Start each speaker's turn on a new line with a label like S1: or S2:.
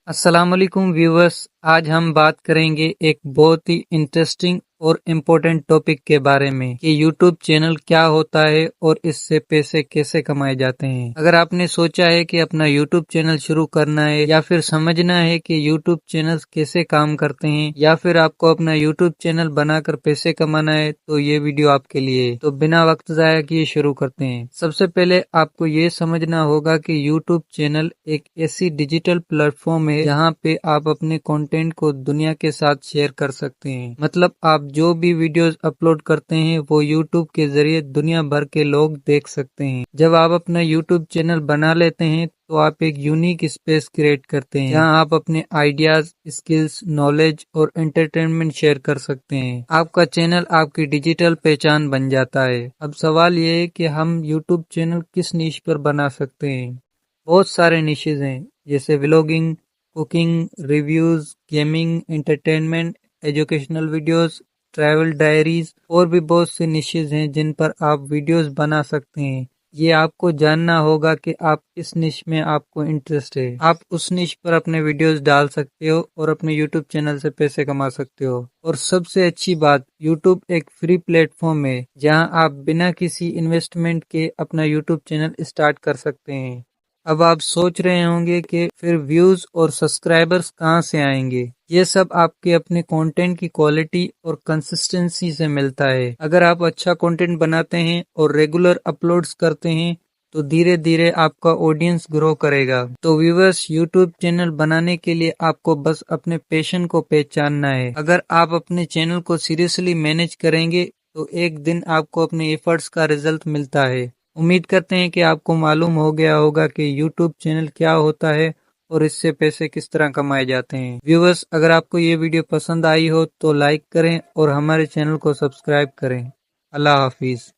S1: अस्सलाम वालेकुम व्यूवर्स। आज हम बात करेंगे एक बहुत ही इंटरेस्टिंग और इम्पोर्टेंट टॉपिक के बारे में कि यूट्यूब चैनल क्या होता है और इससे पैसे कैसे कमाए जाते हैं। अगर आपने सोचा है कि अपना यूट्यूब चैनल शुरू करना है या फिर समझना है कि यूट्यूब चैनल कैसे काम करते हैं या फिर आपको अपना यूट्यूब चैनल बनाकर पैसे कमाना है, तो ये वीडियो आपके लिए है। तो बिना वक्त जाया किए शुरू करते हैं। सबसे पहले आपको ये समझना होगा कि यूट्यूब चैनल एक ऐसी डिजिटल प्लेटफॉर्म है जहाँ पे आप अपने कंटेंट को दुनिया के साथ शेयर कर सकते हैं। मतलब आप जो भी वीडियोस अपलोड करते हैं वो यूट्यूब के जरिए दुनिया भर के लोग देख सकते हैं। जब आप अपना यूट्यूब चैनल बना लेते हैं तो आप एक यूनिक स्पेस क्रिएट करते हैं जहां आप अपने आइडियाज, स्किल्स, नॉलेज और एंटरटेनमेंट शेयर कर सकते हैं। आपका चैनल आपकी डिजिटल पहचान बन जाता है। अब सवाल ये है कि हम यूट्यूब चैनल किस निश पर बना सकते हैं। बहुत सारे निशेज हैं, जैसे vlogging, cooking, reviews, gaming, entertainment, educational videos, travel diaries और भी बहुत से निशेज हैं जिन पर आप वीडियोस बना सकते हैं। ये आपको जानना होगा कि आप किस निश में आपको इंटरेस्ट है। आप उस निश पर अपने वीडियोस डाल सकते हो और अपने यूट्यूब चैनल से पैसे कमा सकते हो। और सबसे अच्छी बात, यूट्यूब एक फ्री प्लेटफॉर्म है जहां आप बिना किसी इन्वेस्टमेंट के अपना यूट्यूब चैनल स्टार्ट कर सकते हैं। अब आप सोच रहे होंगे कि फिर व्यूज और सब्सक्राइबर्स कहां से आएंगे। ये सब आपके अपने कंटेंट की क्वालिटी और कंसिस्टेंसी से मिलता है। अगर आप अच्छा कंटेंट बनाते हैं और रेगुलर अपलोड्स करते हैं तो धीरे धीरे आपका ऑडियंस ग्रो करेगा। तो व्यूवर्स, यूट्यूब चैनल बनाने के लिए आपको बस अपने पैशन को पहचानना है। अगर आप अपने चैनल को सीरियसली मैनेज करेंगे तो एक दिन आपको अपने एफर्ट्स का रिजल्ट मिलता है। उम्मीद करते हैं कि आपको मालूम हो गया होगा कि यूट्यूब चैनल क्या होता है और इससे पैसे किस तरह कमाए जाते हैं। व्यूवर्स, अगर आपको ये वीडियो पसंद आई हो तो लाइक करें और हमारे चैनल को सब्सक्राइब करें। अल्लाह हाफिज।